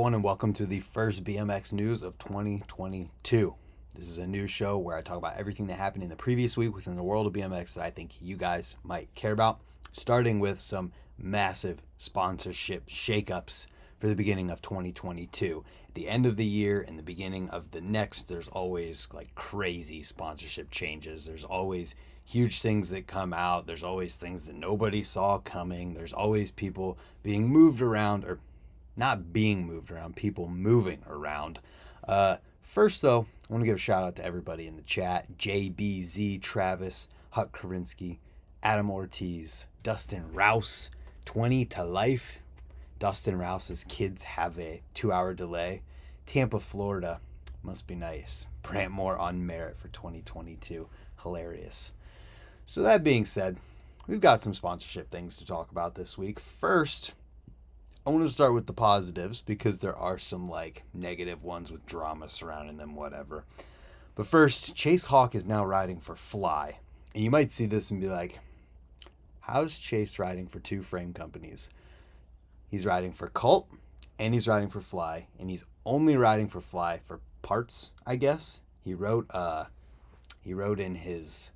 everyone, and welcome to the first BMX news of 2022. This is a news show where I talk about everything that happened in the previous week within the world of BMX that I think you guys might care about, starting with some massive sponsorship shakeups for the beginning of 2022. At the end of the year and the beginning of the next, there's always like crazy sponsorship changes. There's always huge things that come out. There's always things that nobody saw coming. There's always people being moved around, or not being moved around, people moving around. First, though, I want to give a shout out to everybody in the chat. JBZ, Travis, Huck Karinsky, Adam Ortiz, Dustin Rouse, 20 to life. Dustin Rouse's kids have a 2-hour delay. Tampa, Florida, must be nice. Brantmore on Merritt for 2022. Hilarious. So that being said, we've got some sponsorship things to talk about this week. First, I want to start with the positives because there are some like negative ones with drama surrounding them, whatever. But first, Chase Hawk is now riding for Fly. And you might see this and be like, how's Chase riding for two frame companies? He's riding for Cult and he's riding for Fly, and he's only riding for Fly for parts, I guess. He wrote in his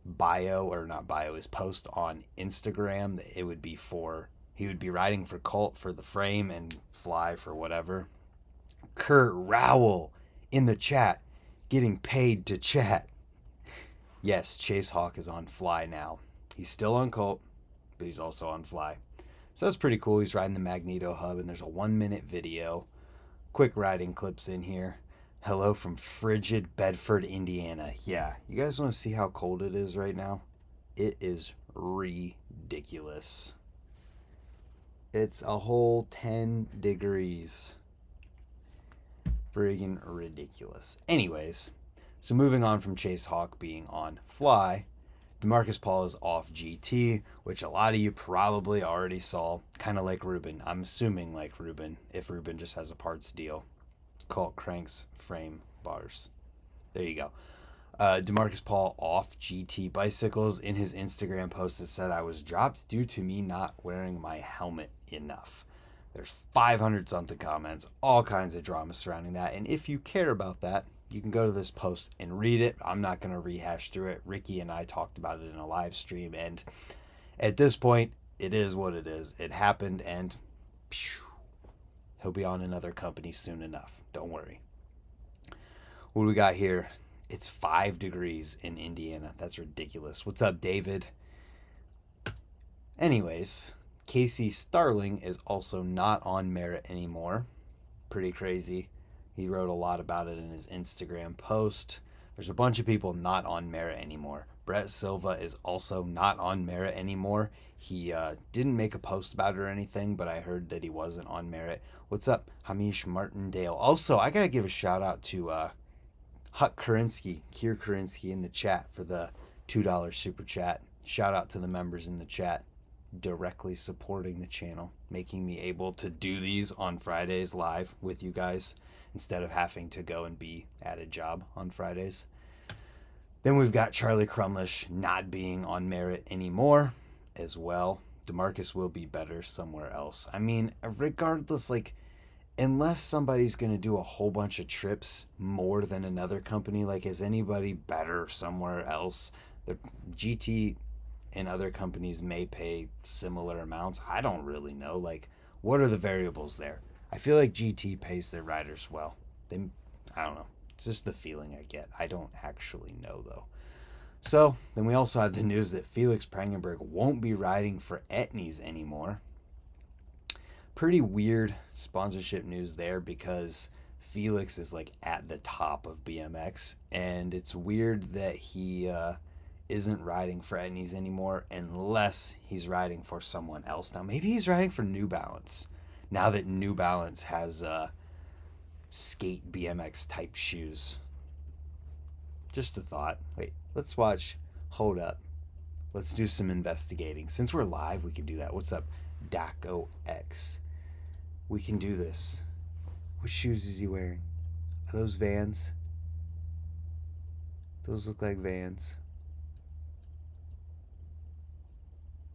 bio, or not bio, his post on Instagram that it would be for, he would be riding for Colt for the frame and Fly for whatever. Kurt Rowell in the chat, getting paid to chat. Yes, Chase Hawk is on Fly now. He's still on Colt, but he's also on Fly. So that's pretty cool. He's riding the Magneto Hub, and there's a 1-minute video. Quick riding clips in here. Hello from frigid Bedford, Indiana. Yeah, you guys want to see how cold it is right now? It is ridiculous. It's a whole 10 degrees. Friggin' ridiculous. Anyways, so moving on from Chase Hawk being on Fly, Demarcus Paul is off GT, which a lot of you probably already saw, kind of like Ruben. I'm assuming like Ruben, if Ruben just has a parts deal. Called Cranks Frame Bars. There you go. Demarcus Paul off GT Bicycles. In his Instagram post, it said, I was dropped due to me not wearing my helmet enough. There's 500 something comments, all kinds of drama surrounding that. And if you care about that, you can go to this post and read it. I'm not going to rehash through it. Ricky and I talked about it in a live stream. And at this point, it is what it is. It happened, and he'll be on another company soon enough. Don't worry. What do we got here? It's 5 degrees in Indiana. That's ridiculous. What's up, David? Anyways, Casey Starling is also not on Merritt anymore. Pretty crazy. He wrote a lot about it in his Instagram post. There's a bunch of people not on Merritt anymore. Brett Silva is also not on Merritt anymore. He didn't make a post about it or anything, but I heard that he wasn't on Merritt. What's up, Hamish Martindale? Also, I got to give a shout out to Huck Karinsky, Kier Karinsky in the chat for the $2 super chat. Shout out to the members in the chat directly supporting the channel, making me able to do these on Fridays live with you guys instead of having to go and be at a job on Fridays. Then we've got Charlie Crumlish not being on Merritt anymore as well. Demarcus will be better somewhere else. I mean, regardless, like, unless somebody's going to do a whole bunch of trips more than another company, like, is anybody better somewhere else? The GT and other companies may pay similar amounts. I don't really know. Like, what are the variables there? I feel like GT pays their riders well. I don't know. It's just the feeling I get. I don't actually know, though. So, then we also have the news that Felix Prangenberg won't be riding for Etnies anymore. Pretty weird sponsorship news there because Felix is like at the top of BMX, and it's weird that he isn't riding for Etnies anymore unless he's riding for someone else. Now, maybe he's riding for New Balance now that New Balance has skate BMX type shoes. Just a thought. Wait, let's watch. Hold up. Let's do some investigating. Since we're live, we can do that. What's up, Daco X? We can do this. What shoes is he wearing? Are those Vans? Those look like Vans.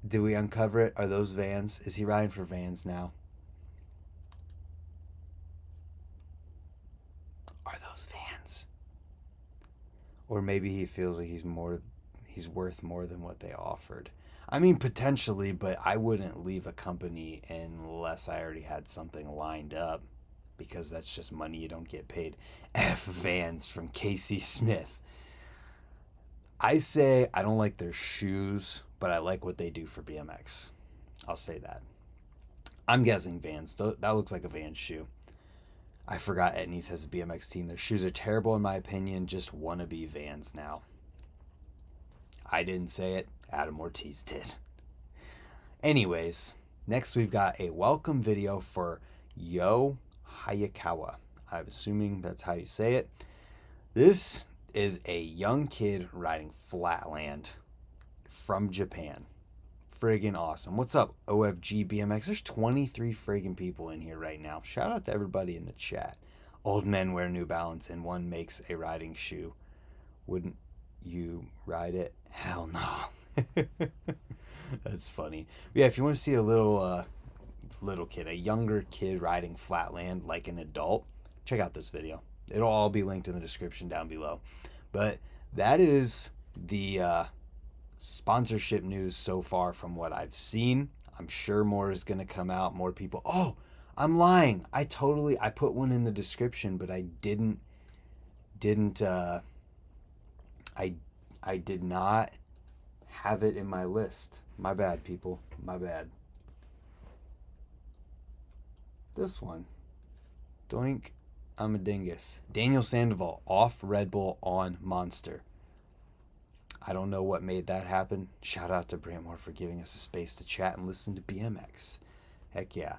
Did we uncover it? Are those Vans? Is he riding for Vans now? Or maybe he feels like he's worth more than what they offered. I mean, potentially, but I wouldn't leave a company unless I already had something lined up, because that's just money you don't get paid. F Vans from Casey Smith. I say I don't like their shoes, but I like what they do for BMX. I'll say that. I'm guessing Vans. That looks like a Vans shoe. I forgot Etnies has a BMX team. Their shoes are terrible in my opinion. Just wannabe Vans now. I didn't say it. Adam Ortiz did. Anyways, next we've got a welcome video for Yo Hayakawa. I'm assuming that's how you say it. This is a young kid riding flatland from Japan. Friggin' awesome. What's up, OFG BMX? There's 23 friggin' people in here right now. Shout out to everybody in the chat. Old men wear New Balance and one makes a riding shoe. Wouldn't you ride it? Hell no. That's funny. But yeah, if you want to see a little kid, a younger kid riding flatland like an adult, check out this video. It'll all be linked in the description down below. But that is the sponsorship news so far from what I've seen. I'm sure more is going to come out. More people. Oh, I'm lying. I put one in the description, but I didn't I did not have it in my list. My bad, people. My bad. This one. Doink. I'm a dingus. Daniel Sandoval off Red Bull on Monster. I don't know what made that happen. Shout out to Brantmore for giving us a space to chat and listen to BMX. Heck yeah.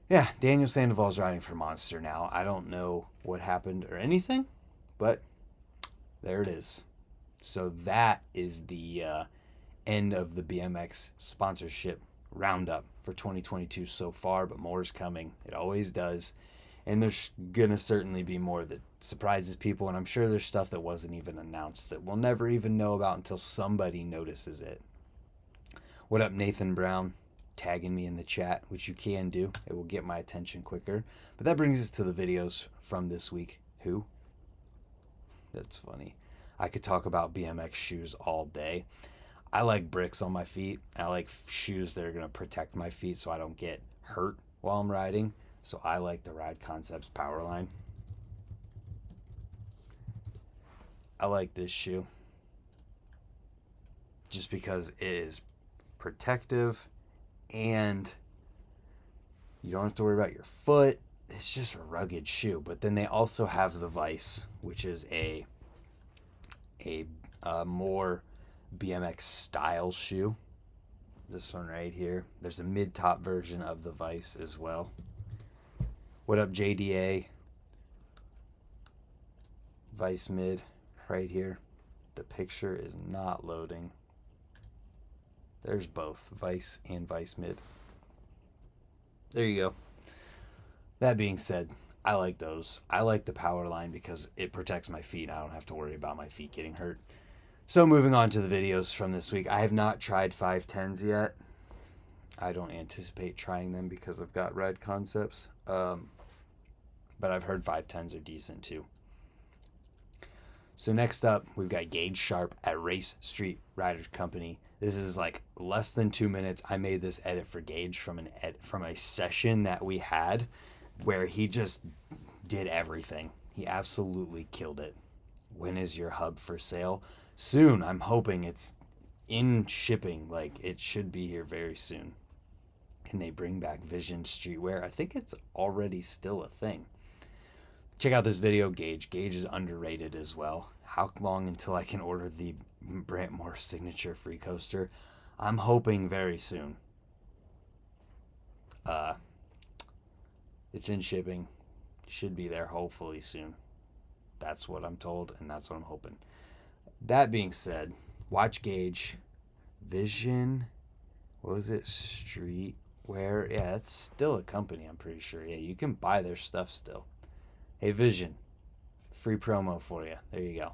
Yeah, Daniel Sandoval's riding for Monster now. I don't know what happened or anything, but there it is. So that is the end of the BMX sponsorship roundup for 2022 so far, but more is coming. It always does. And there's going to certainly be more that surprises people, and I'm sure there's stuff that wasn't even announced that we'll never even know about until somebody notices it. What up, Nathan Brown? Tagging me in the chat, which you can do. It will get my attention quicker. But that brings us to the videos from this week. Who? That's funny. I could talk about BMX shoes all day. I like bricks on my feet. I like shoes that are going to protect my feet so I don't get hurt while I'm riding. So I like the Ride Concepts Powerline. I like this shoe just because it is protective and you don't have to worry about your foot. It's just a rugged shoe. But then they also have the Vice, which is a more BMX style shoe. This one right here. There's a mid-top version of the Vice as well. What up, JDA? Vice mid right here. The picture is not loading. There's both Vice and Vice mid. There you go. That being said, I like those. I like the Powerline because it protects my feet. I don't have to worry about my feet getting hurt. So moving on to the videos from this week. I have not tried 510s yet. I don't anticipate trying them because I've got Ride Concepts. But I've heard 510s are decent too. So next up, we've got Gage Sharp at Race Street Riders Company. This is like less than 2 minutes. I made this edit for Gage from a session that we had where he just did everything. He absolutely killed it. When is your hub for sale? Soon. I'm hoping it's in shipping. Like, it should be here very soon. Can they bring back Vision Streetwear? I think it's already still a thing. Check out this video, Gage. Gage is underrated as well. How long until I can order the Brantmore signature free coaster? I'm hoping very soon. It's in shipping. Should be there hopefully soon. That's what I'm told, and that's what I'm hoping. That being said, watch Gage. Vision, what was it? Streetwear. Yeah, that's still a company, I'm pretty sure. Yeah, you can buy their stuff still. Hey, Vision, free promo for you. There you go.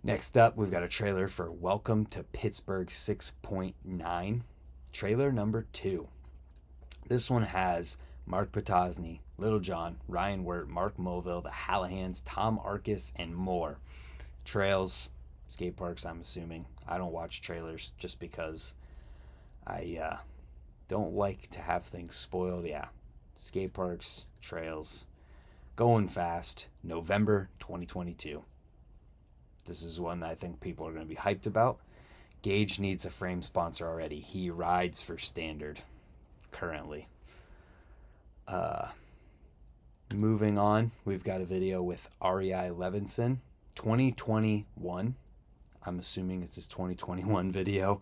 Next up, we've got a trailer for Welcome to Pittsburgh 6.9. Trailer number 2. This one has Mark Potosny, Little John, Ryan Wirt, Mark Mulville, the Hallahans, Tom Arcus, and more. Trails, skate parks, I'm assuming. I don't watch trailers just because I don't like to have things spoiled. Yeah, skate parks, trails, going fast, November 2022. This is one that I think people are going to be hyped about. Gage needs a frame sponsor already. He rides for Standard currently. Moving on, we've got a video with Ari Levinson, 2021. I'm assuming it's his 2021 video,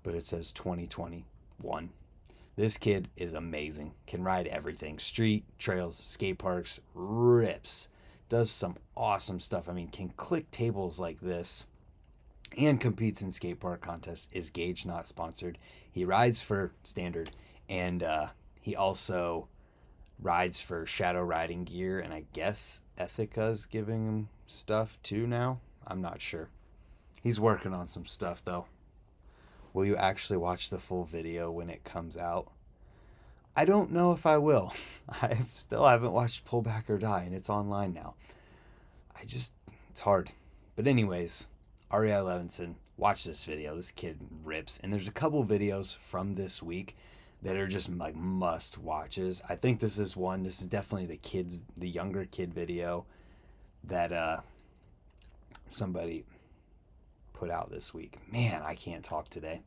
but it says 2021. This kid is amazing. Can ride everything. Street, trails, skate parks, rips. Does some awesome stuff. I mean, can click tables like this and competes in skate park contests. Is Gage not sponsored? He rides for Standard, and he also rides for Shadow Riding Gear, and I guess Ethica's giving him stuff too now. I'm not sure. He's working on some stuff though. Will you actually watch the full video when it comes out? I don't know if I will. I still haven't watched Pull Back or Die, and it's online now. It's hard. But anyways, Ari Levinson, watch this video. This kid rips. And there's a couple videos from this week that are just like must watches. I think this is one. This is definitely the younger kid video that somebody put out this week. Man, I can't talk today.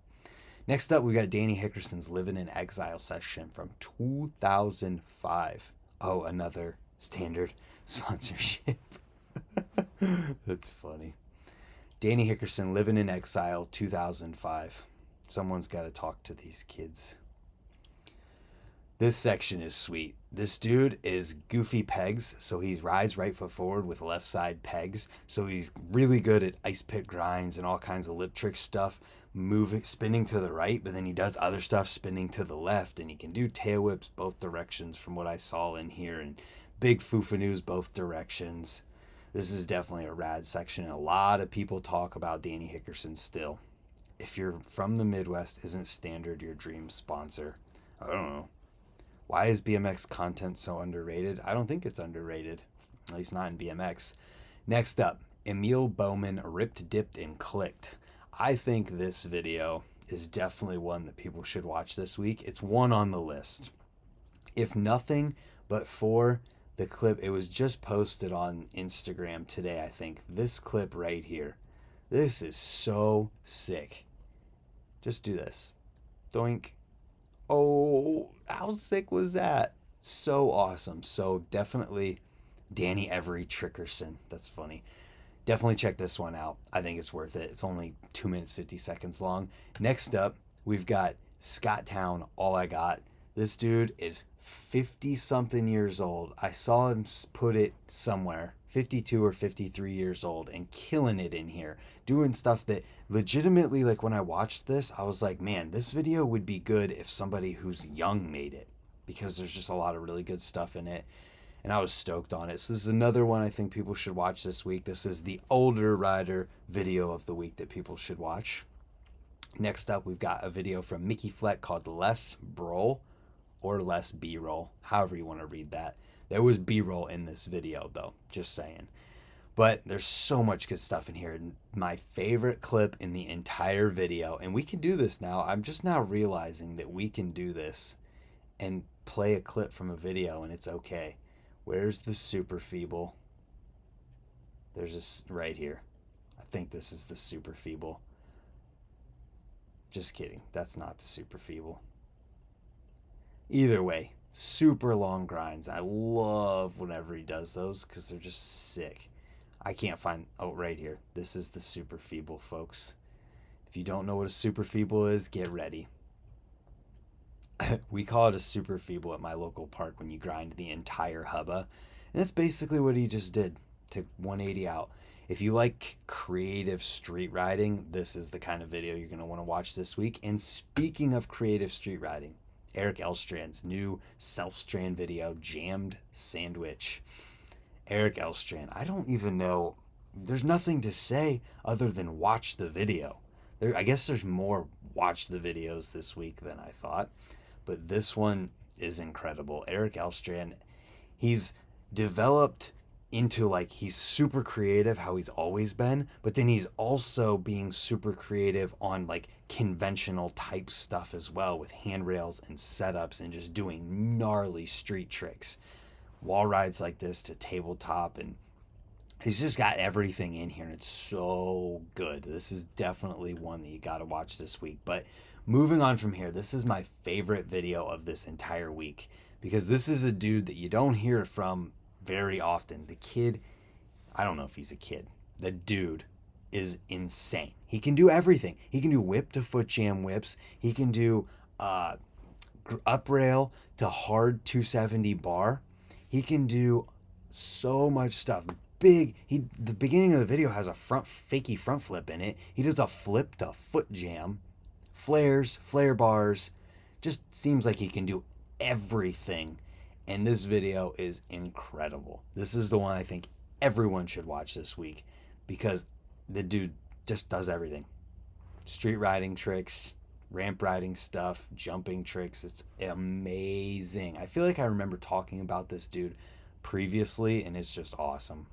Next up, we got Danny Hickerson's Living in Exile section from 2005. Oh, another Standard sponsorship. That's funny. Danny Hickerson, Living in Exile, 2005. Someone's got to talk to these kids. This section is sweet. This dude is goofy pegs, so he rides right foot forward with left side pegs. So he's really good at ice pick grinds and all kinds of lip trick stuff, spinning to the right, but then he does other stuff spinning to the left, and he can do tail whips both directions from what I saw in here, and big foofanoos both directions. This is definitely a rad section, and a lot of people talk about Danny Hickerson still. If you're from the Midwest, isn't Standard your dream sponsor? I don't know. Why is BMX content so underrated? I don't think it's underrated, at least not in BMX. Next up, Emil Bowman ripped, dipped, and clicked. I think this video is definitely one that people should watch this week. It's one on the list. If nothing but for the clip, it was just posted on Instagram today, I think. This clip right here. This is so sick. Just do this. Doink. Oh, how sick was that? So awesome. So definitely Danny Every Trickerson. That's funny. Definitely check this one out. I think it's worth it. It's only 2 minutes, 50 seconds long. Next up, we've got Scotttown, All I Got. This dude is 50-something years old. I saw him put it somewhere. 52 or 53 years old and killing it in here. Doing stuff that legitimately, like when I watched this, I was like, man, this video would be good if somebody who's young made it. Because there's just a lot of really good stuff in it. And I was stoked on it. So this is another one I think people should watch this week. This is the older rider video of the week that people should watch. Next up, we've got a video from Mickey Fleck called Less Brol or Less B-roll, however you want to read that. There was B-roll in this video, though, just saying. But there's so much good stuff in here. My favorite clip in the entire video, and we can do this now. I'm just now realizing that we can do this and play a clip from a video, and it's okay. Where's the super feeble? There's this right here. I think this is the super feeble. Just kidding. That's not the super feeble. Either way, super long grinds. I love whenever he does those because they're just sick. I can't find... Oh, right here. This is the super feeble, folks. If you don't know what a super feeble is, get ready. We call it a super feeble at my local park when you grind the entire hubba. And that's basically what he just did. Took 180 out. If you like creative street riding, this is the kind of video you're going to want to watch this week. And speaking of creative street riding, Eric L Strand's new self-strand video, Jammed Sandwich. Eric L Strand, I don't even know. There's nothing to say other than watch the video. I guess there's more watch the videos this week than I thought. But this one is incredible. Eric L Strand, he's developed into like he's super creative how he's always been, but then he's also being super creative on like conventional type stuff as well, with handrails and setups and just doing gnarly street tricks, wall rides like this to tabletop, and he's just got everything in here and it's so good. This is definitely one that you got to watch this week. But moving on from here, this is my favorite video of this entire week because this is a dude that you don't hear from very often. The kid, I don't know if he's a kid. The dude is insane. He can do everything. He can do whip to foot jam whips. He can do up rail to hard 270 bar. He can do so much stuff. The beginning of the video has a fakey front flip in it. He does a flip to foot jam, flares, flare bars. Just seems like he can do everything. And this video is incredible. This is the one I think everyone should watch this week because the dude just does everything. Street riding tricks, ramp riding stuff, jumping tricks. It's amazing. I feel like I remember talking about this dude previously and it's just awesome.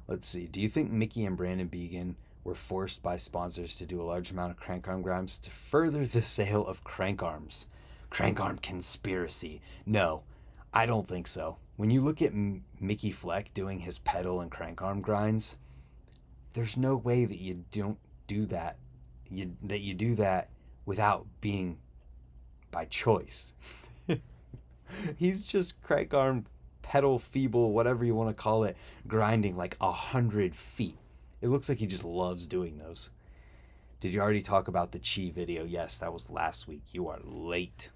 Let's see. Do you think Mickey and Brandon Began were forced by sponsors to do a large amount of crank arm grinds to further the sale of crank arms? Crank arm conspiracy. No, I don't think so. When you look at Mickey Fleck doing his pedal and crank arm grinds, there's no way that you don't do that. That you do that without being by choice. He's just crank arm, pedal, feeble, whatever you want to call it, grinding like 100 feet. It looks like he just loves doing those. Did you already talk about the Chi video? Yes, that was last week. You are late.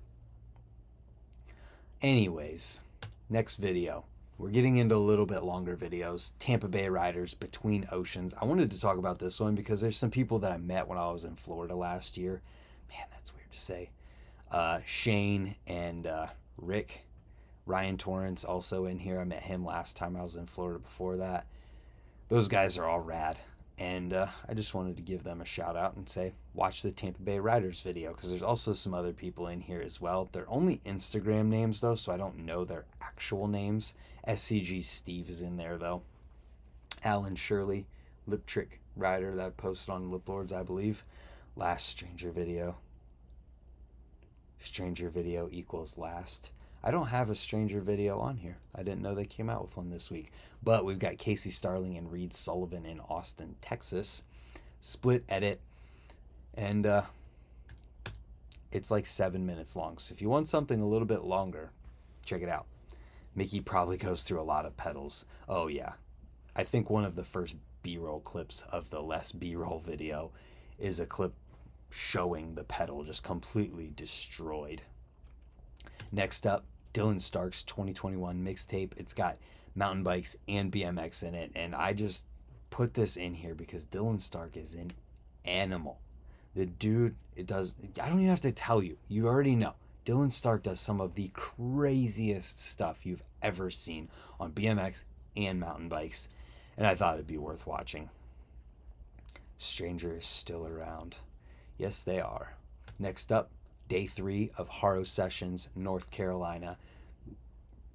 Anyways, next video. We're getting into a little bit longer videos. Tampa Bay Riders, Between Oceans. I wanted to talk about this one because there's some people that I met when I was in Florida last year. Man, that's weird to say. Shane and Rick. Ryan Torrance also in here. I met him last time I was in Florida before that. Those guys are all rad. And I just wanted to give them a shout out and say, watch the Tampa Bay Riders video, because there's also some other people in here as well. They're only Instagram names, though, so I don't know their actual names. SCG Steve is in there, though. Alan Shirley, Lip Trick Rider that I posted on Lip Lords, I believe. Last Stranger video. Stranger video equals last. I don't have a Stranger video on here. I didn't know they came out with one this week. But we've got Casey Starling and Reed Sullivan in Austin, Texas. Split edit. And it's like 7 minutes long. So if you want something a little bit longer, check it out. Mickey probably goes through a lot of pedals. Oh, yeah. I think one of the first B-roll clips of the less B-roll video is a clip showing the pedal just completely destroyed. Next up, Dylan Stark's 2021 mixtape. It's got mountain bikes and BMX in it, and I just put this in here because Dylan Stark is an animal. The dude, I don't even have to tell you. You already know. Dylan Stark does some of the craziest stuff you've ever seen on BMX and mountain bikes, and I thought it'd be worth watching. Stranger is still around. Yes, they are. Next up, Day 3 of Haro Sessions, North Carolina.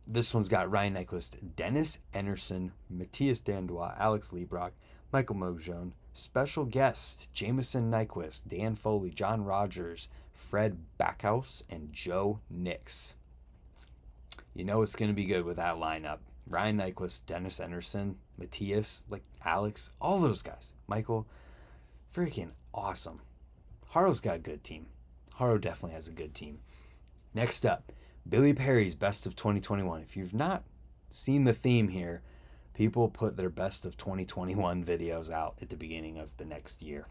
This one's got Ryan Nyquist, Dennis Enerson, Matthias Dandois, Alex Liebrock, Michael Mojone, special guest Jameson Nyquist, Dan Foley, John Rogers, Fred Backhouse, and Joe Nix. You know it's going to be good with that lineup. Ryan Nyquist, Dennis Enerson, Matthias, like Alex, all those guys. Michael, freaking awesome. Haro's got a good team. Haro definitely has a good team. Next up, Billy Perry's Best of 2021. If you've not seen the theme here, people put their Best of 2021 videos out at the beginning of the next year.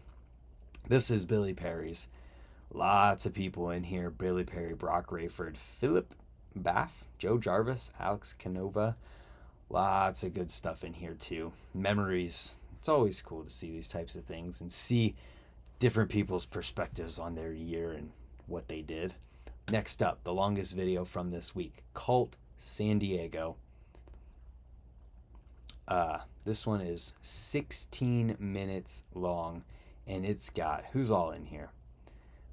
This is Billy Perry's. Lots of people in here. Billy Perry, Brock Rayford, Philip Baff, Joe Jarvis, Alex Canova. Lots of good stuff in here too. Memories. It's always cool to see these types of things and see different people's perspectives on their year and what they did. Next up, the longest video from this week, Cult San Diego. This one is 16 minutes long, and it's got, who's all in here?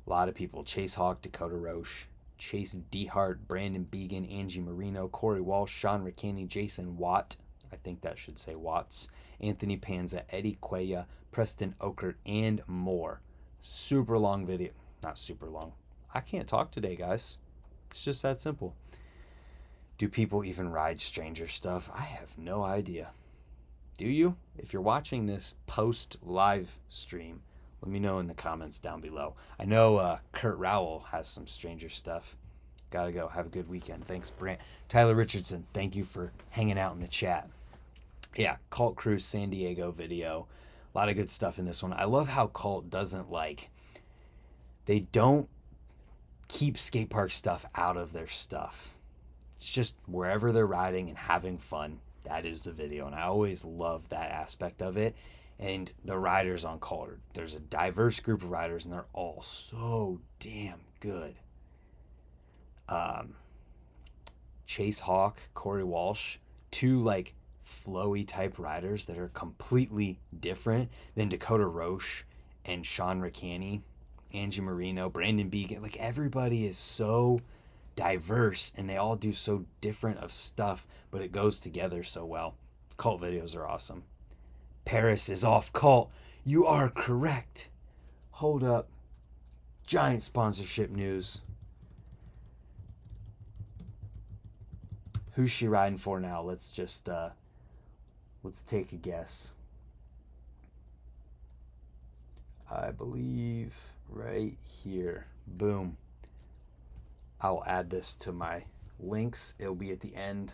A lot of people. Chase Hawk, Dakota Roche, Chase Dehart, Brandon Began, Angie Marino, Corey Walsh, Sean Riccani, Jason Watt. I think that should say Watts. Anthony Panza, Eddie Cuellar, Preston Oakert, and more. Super long video. Not super long. I can't talk today, guys. It's just that simple. Do people even ride stranger stuff? I have no idea. Do you? If you're watching this post live stream, let me know in the comments down below. I know Kurt Rowell has some stranger stuff. Gotta go. Have a good weekend. Thanks, Brant. Tyler Richardson, thank you for hanging out in the chat. Yeah, Cult Cruise San Diego video. A lot of good stuff in this one. I love how Cult doesn't they don't keep skate park stuff out of their stuff. It's just wherever they're riding and having fun, that is the video. And I always love that aspect of it. And the riders on Cult, there's a diverse group of riders, and they're all so damn good. Chase Hawk, Corey Walsh, two flowy type riders that are completely different than Dakota Roche and Sean Ricani, Angie Marino, Brandon Beacon. Everybody is so diverse and they all do so different of stuff, but it goes together so well. Cult videos are awesome. Paris is off Cult. You are correct. Hold up. Giant sponsorship news. Who's she riding for now? Let's just let's take a guess. I believe right here. Boom. I'll add this to my links. It'll be at the end.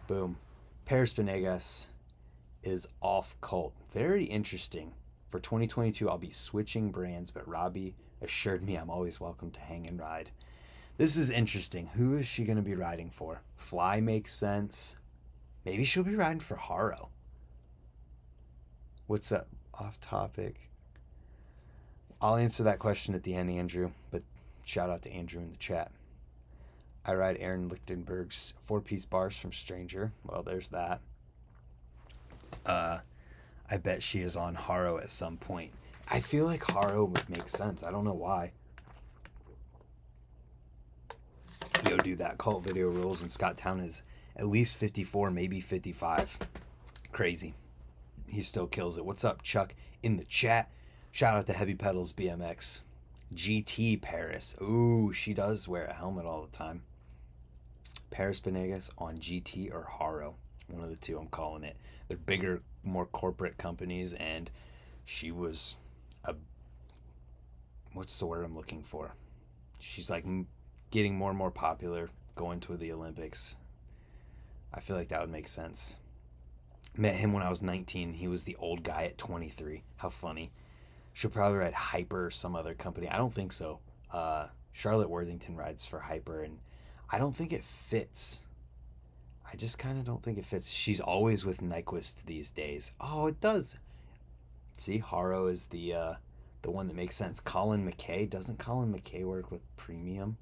Boom. Paris Venegas is off Cult. Very interesting. For 2022, I'll be switching brands, but Robbie assured me I'm always welcome to hang and ride. This is interesting. Who is she going to be riding for? Fly makes sense. Maybe she'll be riding for Haro. What's up? Off topic. I'll answer that question at the end, Andrew, but shout out to Andrew in the chat. I ride Aaron Lichtenberg's 4-piece bars from Stranger. Well, there's that. I bet she is on Haro at some point. I feel like Haro would make sense. I don't know why. Yo, dude, that Cult video rules, and Scotttown is at least 54, maybe 55. Crazy. He still kills it. What's up, Chuck, in the chat? Shout out to Heavy Pedals BMX. GT Paris. Ooh, she does wear a helmet all the time. Paris Venegas on GT or Haro. One of the two, I'm calling it. They're bigger, more corporate companies, and she was what's the word I'm looking for? She's getting more and more popular, going to the Olympics. I feel like that would make sense. Met him when I was 19. He was the old guy at 23. How funny. She'll probably ride Hyper or some other company. I don't think so. Charlotte Worthington rides for Hyper, and I don't think it fits. I just kind of don't think it fits. She's always with Nyquist these days. Oh, it does. See, Haro is the one that makes sense. Colin McKay. Doesn't Colin McKay work with Premium?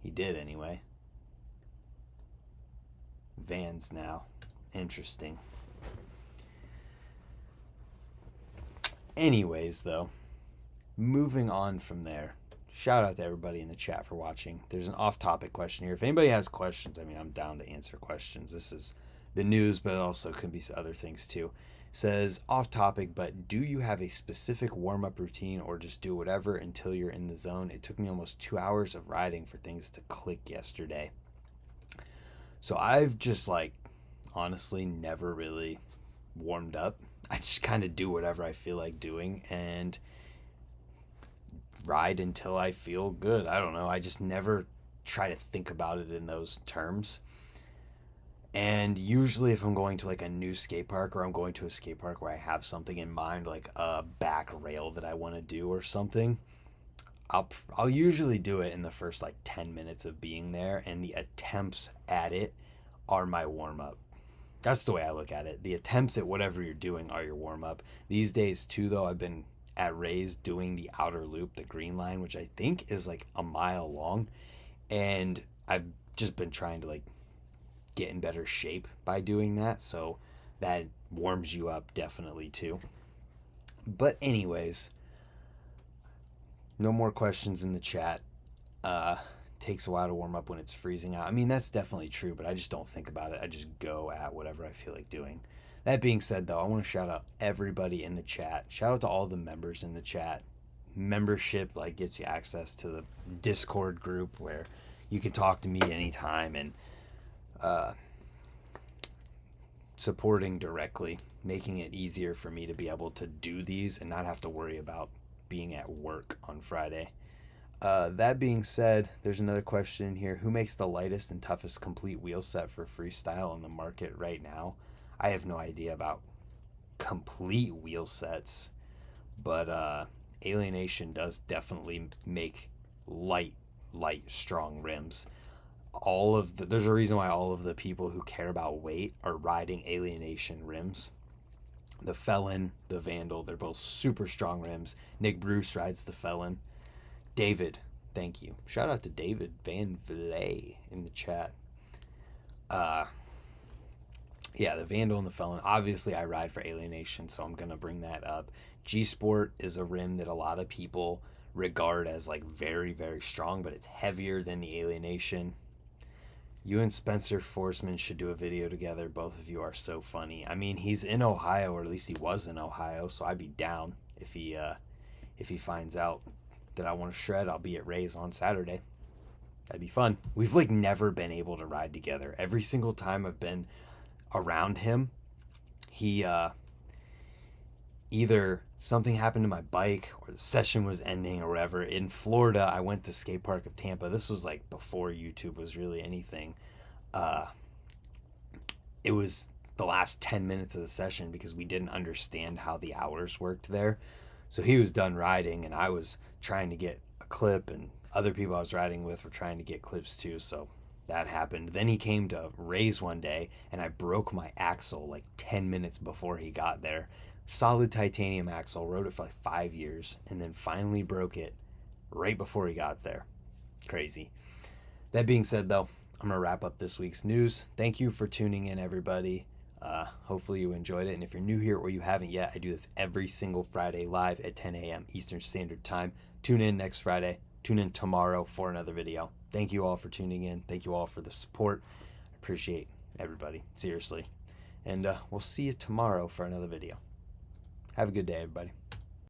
He did anyway. Vans now. Interesting. Anyways, though, moving on from there. Shout out to everybody in the chat for watching. There's an off-topic question here. If anybody has questions, I'm down to answer questions. This is the news, but it also could be other things too. It says, off-topic, but do you have a specific warm-up routine or just do whatever until you're in the zone? It took me almost 2 hours of riding for things to click yesterday. So I've just honestly never really warmed up. I just kind of do whatever I feel like doing and ride until I feel good. I don't know. I just never try to think about it in those terms. And usually if I'm going to a new skate park, or I'm going to a skate park where I have something in mind, like a back rail that I want to do or something, I'll usually do it in the first 10 minutes of being there, and the attempts at it are my warm-up. That's the way I look at it. The attempts at whatever you're doing are your warm-up. These days too, though, I've been at Ray's doing the outer loop, the green line, which I think is a mile long, and I've just been trying to get in better shape by doing that, so that warms you up definitely too. But anyways, No more questions in the chat. Takes a while to warm up when it's freezing out. I mean, that's definitely true, but I just don't think about it. I just go at whatever I feel like doing. That being said, though, I want to shout out everybody in the chat. Shout out to all the members in the chat. Membership like gets you access to the Discord group where you can talk to me anytime, and supporting directly, making it easier for me to be able to do these and not have to worry about being at work on Friday. That being said, there's another question in here. Who makes the lightest and toughest complete wheel set for freestyle in the market right now? I have no idea about complete wheel sets, but Alienation does definitely make light, strong rims. There's a reason why all of the people who care about weight are riding Alienation rims. The Felon, the Vandal, they're both super strong rims. Nick Bruce rides the Felon. David, thank you. Shout out to David Van Villay in the chat. Yeah, the Vandal and the Felon. Obviously, I ride for Alienation, so I'm going to bring that up. G-Sport is a rim that a lot of people regard as like very, very strong, but it's heavier than the Alienation. You and Spencer Forsman should do a video together. Both of you are so funny. I mean, he's in Ohio, or at least he was in Ohio, so I'd be down if he finds out that I want to shred. I'll be at Ray's on Saturday. That'd be fun. We've like never been able to ride together. Every single time I've been around him, he either something happened to my bike or the session was ending or whatever. In Florida, I went to skate park of Tampa. This was like before YouTube was really anything. It was the last 10 minutes of the session because we didn't understand how the hours worked there. So he was done riding and I was trying to get a clip, and other people I was riding with were trying to get clips too. So that happened. Then he came to Ray's one day and I broke my axle like 10 minutes before he got there. Solid titanium axle, rode it for like 5 years, and then finally broke it right before he got there. Crazy. That being said, though, I'm going to wrap up this week's news. Thank you for tuning in, everybody. Hopefully you enjoyed it, and if you're new here or you haven't yet, I do this every single Friday live at 10 a.m. Eastern Standard Time. Tune in next Friday. Tune in tomorrow for another video. Thank you all for tuning in. Thank you all for the support. I appreciate everybody, seriously. And we'll see you tomorrow for another video. Have a good day, everybody.